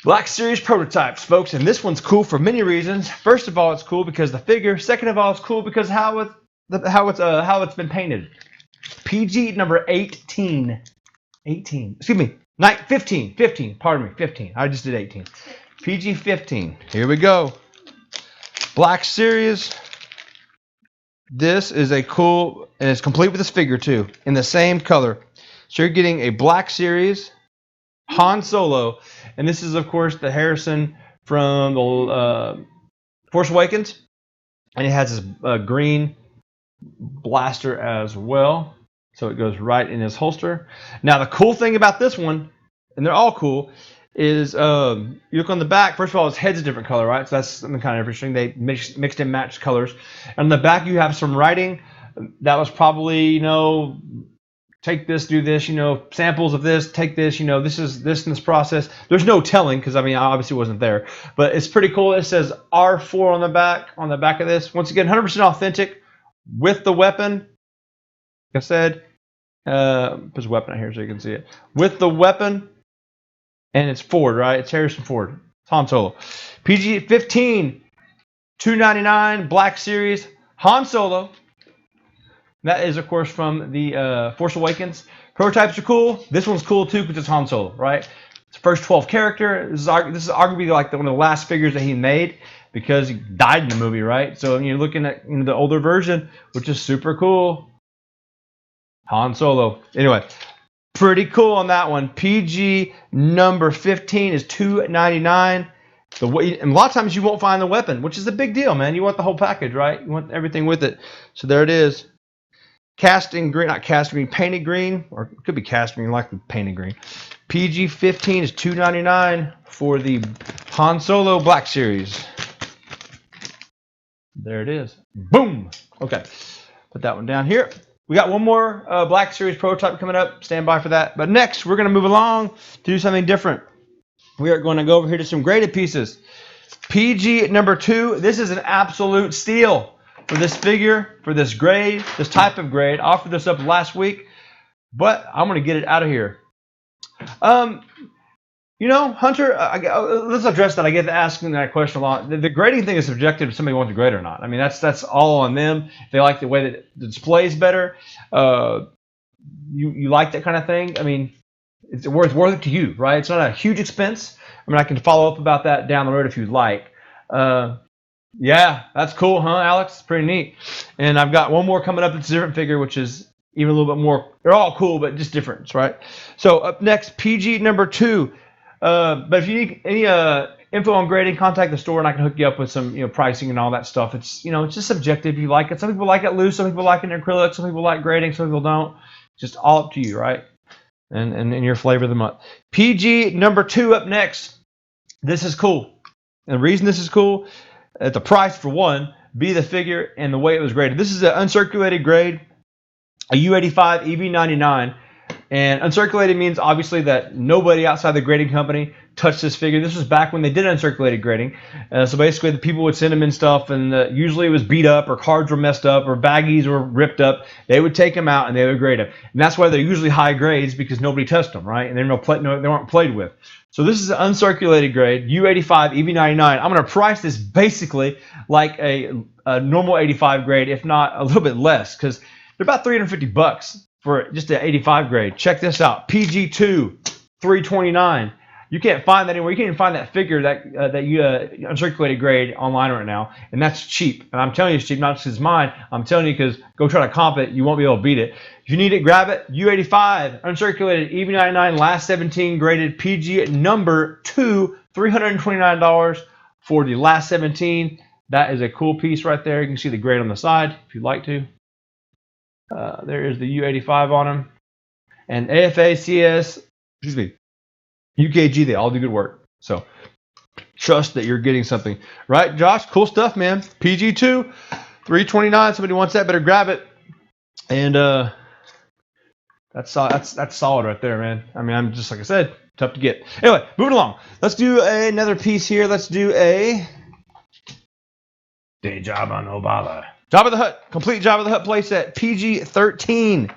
Black Series prototypes, folks, and this one's cool for many reasons. First of all, it's cool because the figure. Second of all, it's cool because how it's been painted. PG number 18. 15, pardon me, 15. I just did 18. PG-15. Here we go. Black Series. This is a cool, and it's complete with this figure too, in the same color. So you're getting a Black Series Han Solo, and this is of course the Harrison from the Force Awakens, and it has this green blaster as well, so it goes right in his holster. Now the cool thing about this one, and they're all cool, is you look on the back. First of all, his head's a different color, right? So that's something kind of interesting. They mixed and matched colors. And on the back, you have some writing that was probably, you know, take this, do this, you know, samples of this, take this, you know, this is this in this process. There's no telling because, I mean, I obviously wasn't there. But it's pretty cool. It says R4 on the back of this. Once again, 100% authentic with the weapon. Like I said, put his weapon out here so you can see it. With the weapon. And it's Ford, right? It's Harrison Ford. It's Han Solo. PG-15, $2.99, Black Series, Han Solo. That is, of course, from the Force Awakens. Prototypes are cool. This one's cool, too, because it's Han Solo, right? It's the first 12 character. This is arguably like one of the last figures that he made because he died in the movie, right? So you're looking at the older version, which is super cool. Han Solo. Anyway. Pretty cool on that one. PG number 15 is $2.99. And a lot of times you won't find the weapon, which is a big deal, man. You want the whole package, right? You want everything with it. So there it is. Casting green, not casting green, painted green, or it could be cast green, like the painted green. PG-15 is $2.99 for the Han Solo Black Series. There it is. Boom. Okay. Put that one down here. We got one more Black Series prototype coming up. Stand by for that. But next, we're going to move along to do something different. We are going to go over here to some graded pieces. PG number 2. This is an absolute steal for this figure, for this grade, this type of grade. I offered this up last week, but I'm going to get it out of here. You know, Hunter, let's address that. I get asking that question a lot. The grading thing is subjective if somebody wants to grade or not. I mean, that's all on them. If they like the way that the display is better, you like that kind of thing. I mean, it's worth it to you, right? It's not a huge expense. I mean, I can follow up about that down the road if you'd like. Yeah, that's cool, huh, Alex? It's pretty neat. And I've got one more coming up. It's a different figure, which is even a little bit more. They're all cool, but just different, right? So up next, PG number 2. But if you need any info on grading, contact the store and I can hook you up with some pricing and all that stuff. It's it's just subjective. You like it. Some people like it loose. Some people like it in acrylic. Some people like grading. Some people don't. Just all up to you, right? And your flavor of the month. PG number 2 up next. This is cool. And the reason this is cool, at the price for one, B, the figure, and the way it was graded. This is an uncirculated grade, a U85 EV99. And uncirculated means obviously that nobody outside the grading company touched this figure. This was back when they did uncirculated grading. So basically the people would send them in stuff and usually it was beat up or cards were messed up or baggies were ripped up. They would take them out and they would grade them. And that's why they're usually high grades because nobody touched them, right? And they weren't played with. So this is an uncirculated grade, U85 EV99. I'm going to price this basically like a normal 85 grade, if not a little bit less, because they're about $350 for just an 85 grade. Check this out. PG2, $329. You can't find that anywhere. You can't even find that figure, that uncirculated grade online right now, and that's cheap. And I'm telling you it's cheap, not just because it's mine. I'm telling you because go try to comp it. You won't be able to beat it. If you need it, grab it. U85, uncirculated, EV99, last 17 graded, PG number 2, $329 for the last 17. That is a cool piece right there. You can see the grade on the side if you'd like to. There is the U85 on them. And AFA, CS, UKG, they all do good work. So trust that you're getting something. Right, Josh? Cool stuff, man. PG2, $329. Somebody wants that, better grab it. And that's solid right there, man. I mean, I'm just, like I said, tough to get. Anyway, moving along. Let's do another piece here. Let's do a Day Jabba No Bala. Jabba the Hutt, complete Jabba the Hutt playset, PG-13.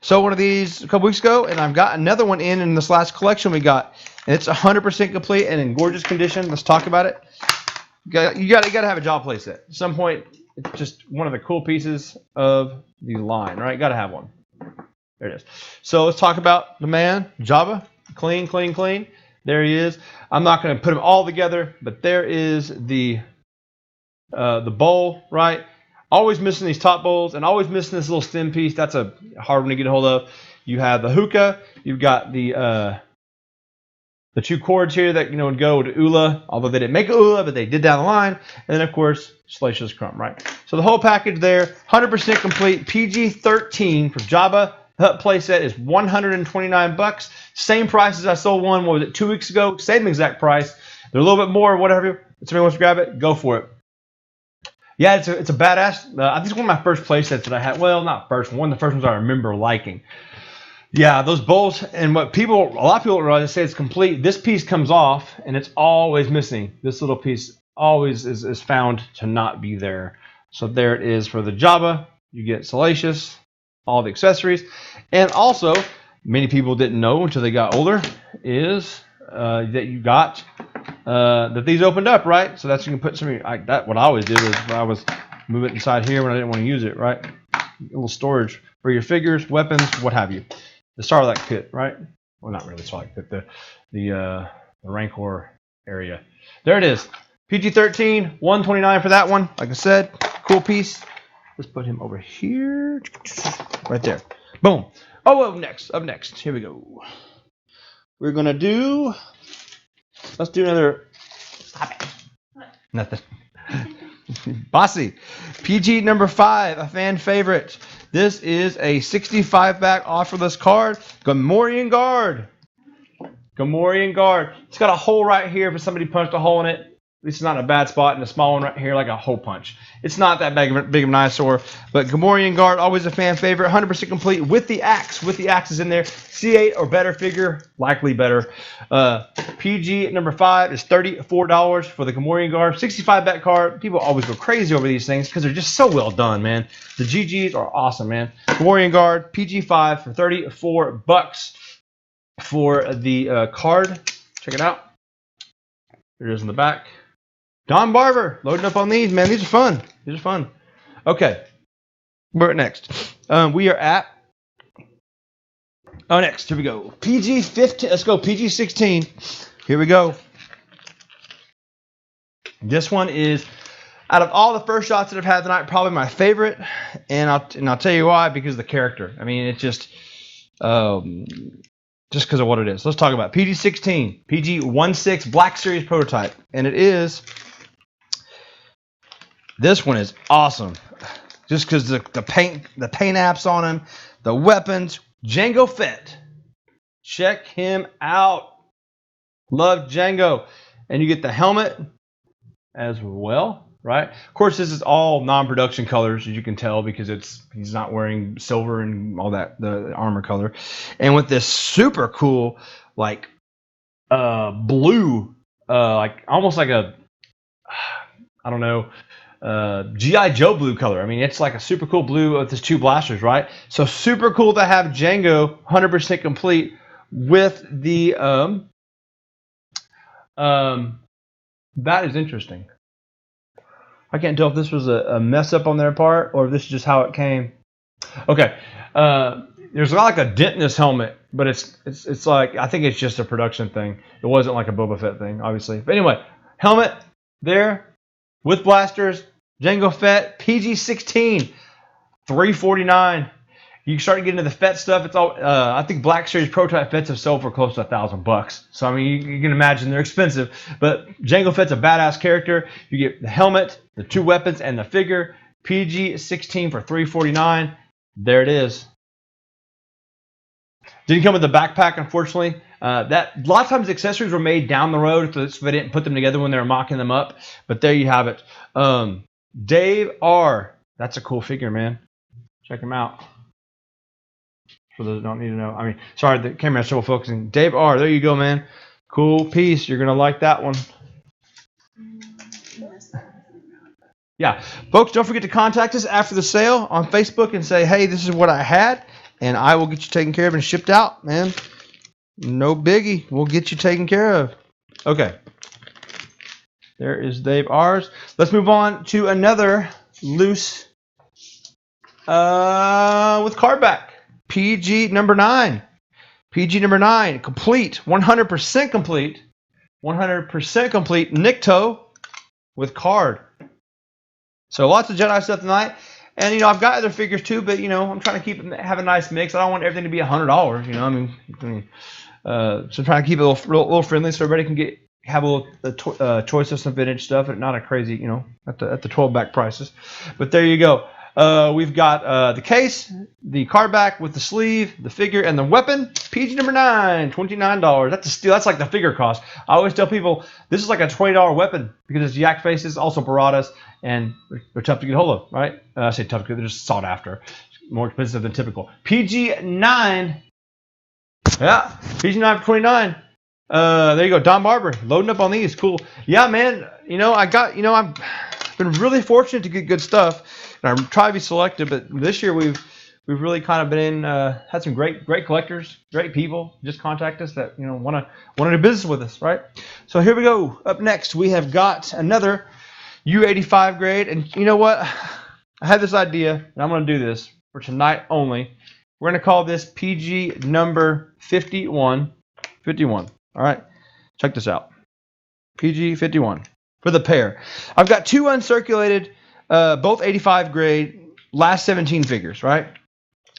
So one of these a couple weeks ago, and I've got another one in this last collection we got, and it's 100% complete and in gorgeous condition. Let's talk about it. You got to have a Jabba playset. At some point, it's just one of the cool pieces of the line, right? Got to have one. There it is. So let's talk about the man, Jabba. Clean, clean, clean. There he is. I'm not going to put them all together, but there is the bowl, right? Always missing these top bowls and always missing this little stem piece. That's a hard one to get a hold of. You have the hookah. You've got the 2 cords here that would go to Ula, although they didn't make Ula, but they did down the line. And then of course Salacious Crumb, right? So the whole package there, 100% complete, PG-13 for Jabba. The playset is $129. Same price as I sold one. What was it, 2 weeks ago? Same exact price. They're a little bit more, whatever. If somebody wants to grab it, go for it. Yeah, it's a badass. I think it's one of my first playsets that I had. Well, not first one. One of the first ones I remember liking. Yeah, those bowls, and a lot of people don't realize, say it's complete. This piece comes off, and it's always missing. This little piece always is found to not be there. So there it is for the Jabba. You get Salacious, all the accessories, and also many people didn't know until they got older is that you got that these opened up, right? So that's you can put some. What I always did was when I was move it inside here when I didn't want to use it, right? A little storage for your figures, weapons, what have you. The Sarlacc pit, right? Well, not really Sarlacc pit. The Rancor area. There it is. PG-13, $129 for that one. Like I said, cool piece. Let's put him over here, right there. Boom. Oh, up next. Here we go. We're gonna do. Let's do another. Stop it. Nothing. Bossy. PG number 5, a fan favorite. This is a 65-back offerless card. Gamorrean Guard. Gamorrean Guard. It's got a hole right here if somebody punched a hole in it. This is not a bad spot, and a small one right here, like a hole punch. It's not that big of an eyesore, but Gamorrean Guard, always a fan favorite. 100% complete with the axe. With the axes in there. C8 or better figure, likely better. PG number 5 is $34 for the Gamorrean Guard. 65-back card. People always go crazy over these things because they're just so well done, man. The GGs are awesome, man. Gamorrean Guard, PG5 for $34 for the card. Check it out. There it is in the back. Don Barber, loading up on these, man. These are fun. Okay. We're at next. We are at. Oh, next. Here we go. PG-15. Let's go. PG-16. Here we go. This one is, out of all the first shots that I've had tonight, probably my favorite. And I'll tell you why. Because of the character. I mean, it's just because of what it is. Let's talk about PG-16. PG-16 Black Series prototype. And it is. This one is awesome. Just because the paint apps on him, the weapons, Jango Fett. Check him out. Love Jango. And you get the helmet as well, right? Of course, this is all non-production colors, as you can tell, because he's not wearing silver and all that, the armor color. And with this super cool, like blue, like almost like a, I don't know, G.I. Joe blue color. I mean, it's like a super cool blue with his 2 blasters, right? So super cool to have Jango 100% complete with the that is interesting. I can't tell if this was a mess up on their part or if this is just how it came. Okay. There's not like a dent in this helmet, but it's like, I think it's just a production thing. It wasn't like a Boba Fett thing, obviously. But anyway, helmet there. With blasters, Jango Fett, PG-16, $349. You start to get into the Fett stuff. It's all. I think Black Series prototype Fetts have sold for close to $1,000. So I mean, you can imagine they're expensive. But Jango Fett's a badass character. You get the helmet, the 2 weapons, and the figure. PG-16 for $349. There it is. Didn't come with the backpack, unfortunately. That a lot of times accessories were made down the road, so they didn't put them together when they were mocking them up. But there you have it. Dave R. That's a cool figure, man. Check him out. For those that don't need to know. I mean, sorry, the camera's still focusing. Dave R. There you go, man. Cool piece. You're gonna like that one. Yeah, folks, don't forget to contact us after the sale on Facebook and say, hey, this is what I had, and I will get you taken care of and shipped out, man. No biggie. We'll get you taken care of. Okay. There is Dave R's. Let's move on to another loose with card back. PG number 9. PG number 9, complete, 100% complete. 100% complete Nikto with card. So lots of Jedi stuff tonight. And, you know, I've got other figures too, but, you know, I'm trying to have a nice mix. I don't want everything to be $100, you know. I mean, so I'm trying to keep it a little friendly so everybody can have a little choice of some vintage stuff and not a crazy, you know, at the 12-back prices. But there you go. We've got the case, the card back with the sleeve, the figure, and the weapon. PG number 9, $29. That's a steal. That's like the figure cost. I always tell people this is like a $20 weapon because it's yak faces, also Baratas, and they're tough to get hold of, right? I say tough because they're just sought after. More expensive than typical. PG 9. Yeah, PG 9 for 29. There you go, Don Barber loading up on these. Cool. Yeah, man. You know, I've been really fortunate to get good stuff, and I try to be selective. But this year we've really kind of been had some great collectors, great people just contact us that, you know, want to do business with us, right? So here we go. Up next we have got another U85 grade, and you know what? I had this idea, and I'm going to do this for tonight only. We're going to call this PG number 51. 51. All right. Check this out. PG 51 for the pair. I've got two uncirculated, both 85 grade, last 17 figures, right?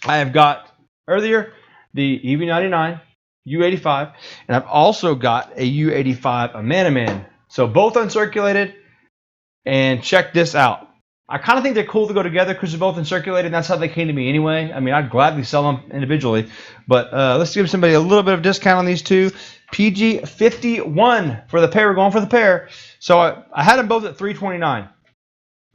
I have got earlier the EV99 U85, and I've also got a U85 Amanaman. So both uncirculated, and check this out. I kind of think they're cool to go together because they're both uncirculated, and that's how they came to me anyway. I mean, I'd gladly sell them individually, but let's give somebody a little bit of discount on these two. PG 51 for the pair. We're going for the pair. So I had them both at $329,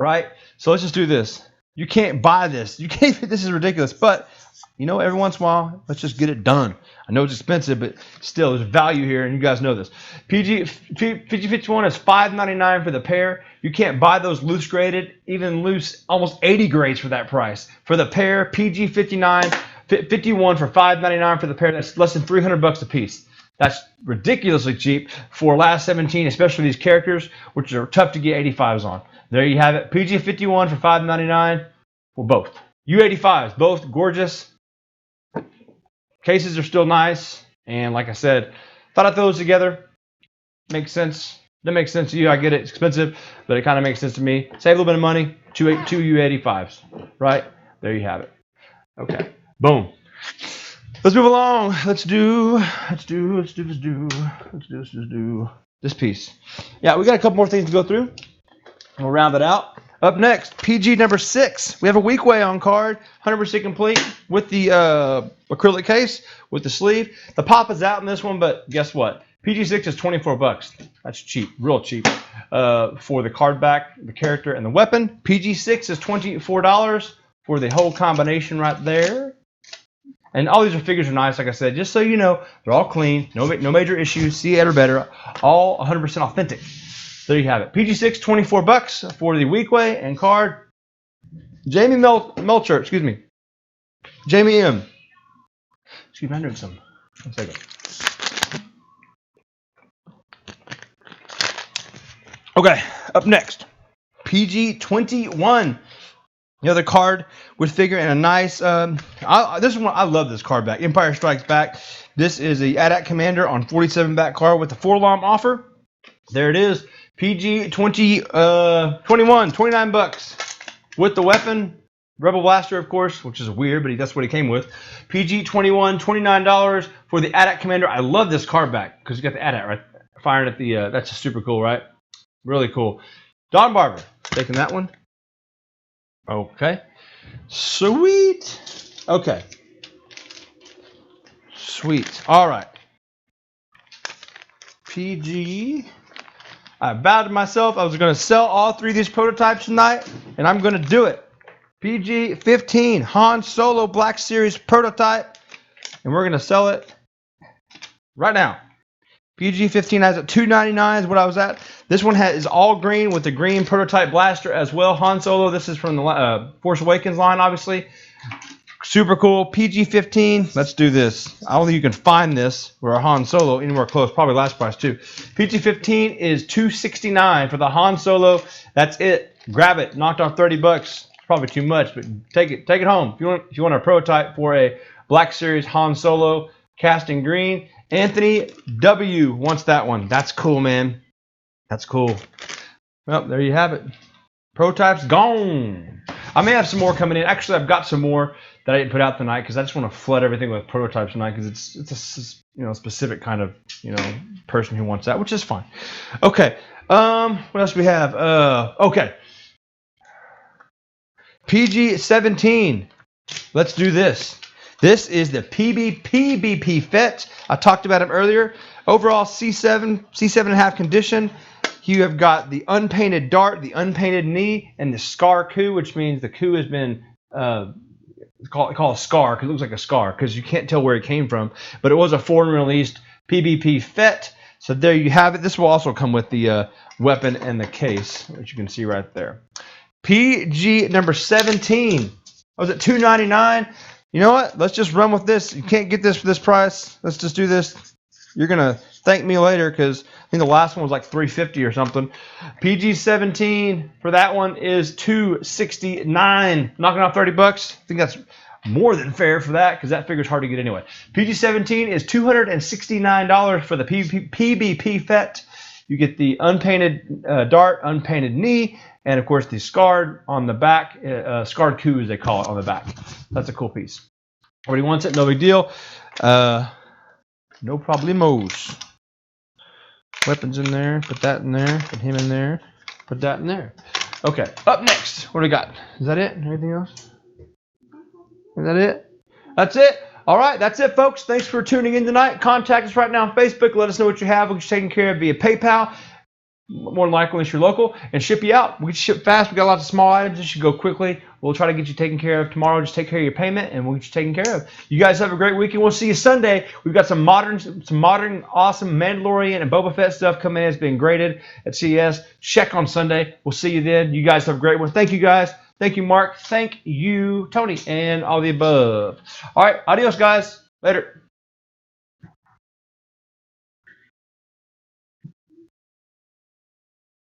right? So let's just do this. You can't buy this. You can't. This is ridiculous, but you know, every once in a while, let's just get it done. I know it's expensive, but still, there's value here, and you guys know this. PG 51 is $5.99 for the pair. You can't buy those loose graded, even loose, almost 80 grades for that price. For the pair, PG 51 for $5.99 for the pair. That's less than $300 a piece. That's ridiculously cheap for last 17, especially these characters, which are tough to get 85s on. There you have it. PG 51 for $5.99 for both. U85s, both gorgeous. Cases are still nice, and like I said, thought I'd throw those together. Makes sense. That makes sense to you. I get it. It's expensive, but it kind of makes sense to me. Save a little bit of money. Two U85s, right? There you have it. Okay. Boom. Let's move along. Let's do this piece. Yeah, we got a couple more things to go through. We'll round it out. Up next, PG number 6. We have a weekway on card, 100% complete with the acrylic case, with the sleeve. The pop is out in this one, but guess what? PG 6 is $24. That's cheap, real cheap, for the card back, the character, and the weapon. PG 6 is $24 for the whole combination right there. And all these figures are nice, like I said. Just so you know, they're all clean, no major issues, see it or better, all 100% authentic. There you have it. PG6, $24 for the weekway and card. Jamie Melcher, excuse me. Jamie M. Excuse me, I'm doing some. 1 second. Okay, up next. PG21. The other card with figure and a nice. This one, I love this card back. Empire Strikes Back. This is a AT-AT Commander on 47 back card with the 4-LOM offer. There it is. PG 21, $29 with the weapon, Rebel Blaster, of course, which is weird, but that's what he came with. PG 21, $29 for the AT-AT Commander. I love this card back because you got the AT-AT right firing at the. That's just super cool, right? Really cool. Don Barber taking that one. Okay, sweet. Okay, sweet. All right. PG. I vowed to myself I was going to sell all 3 of these prototypes tonight, and I'm going to do it. PG 15 Han Solo Black Series prototype, and we're going to sell it right now. PG 15 has at $2.99 is what I was at. This one is all green with the green prototype blaster as well. Han Solo. This is from the Force Awakens line, obviously. Super cool. PG 15. Let's do this. I don't think you can find this for a Han Solo anywhere close. Probably last price too. PG 15 is $2.69 for the Han Solo. That's it. Grab it. Knocked off $30. Probably too much, but take it home. If you want a prototype for a Black Series Han Solo Casting green. Anthony W. wants that one. That's cool, man. That's cool. Well, there you have it. Prototypes gone. I may have some more coming in. Actually, I've got some more that I didn't put out tonight because I just want to flood everything with prototypes tonight because it's a specific kind of person who wants that, which is fine. Okay. What else do we have? Okay. PG-17. Let's do this. This is the PBP FET. I talked about him earlier. Overall C7.5 condition. You have got the unpainted dart, the unpainted knee, and the scar coup, which means the coup has been called a scar because it looks like a scar because you can't tell where it came from. But it was a foreign released PBP FET. So there you have it. This will also come with the weapon and the case, which you can see right there. PG number 17. I was at $2.99. You know what? Let's just run with this. You can't get this for this price. Let's just do this. You're gonna thank me later because I think the last one was like $3.50 or something. PG-17 for that one is $2.69, knocking off $30. I think that's more than fair for that because that figure's hard to get anyway. PG-17 is $269 for the PBP FET. You get the unpainted dart, unpainted knee, and of course the scarred on the back, scarred coup as they call it on the back. That's a cool piece. Everybody wants it, no big deal. No problemos. Weapons in there, put that in there, put him in there, put that in there. Okay, up next, what do we got? Is that it? Anything else? Is that it? That's it. All right, that's it, folks. Thanks for tuning in tonight. Contact us right now on Facebook. Let us know what you have. We'll get you taken care of via PayPal. More than likely, unless you're local, and ship you out. We ship fast. We got lots of small items. It should go quickly. We'll try to get you taken care of tomorrow. Just take care of your payment, and we'll get you taken care of. You guys have a great weekend. We'll see you Sunday. We've got some modern, awesome Mandalorian and Boba Fett stuff coming in. It's been graded at CES. Check on Sunday. We'll see you then. You guys have a great one. Thank you, guys. Thank you, Mark. Thank you, Tony, and all the above. All right, adios, guys. Later.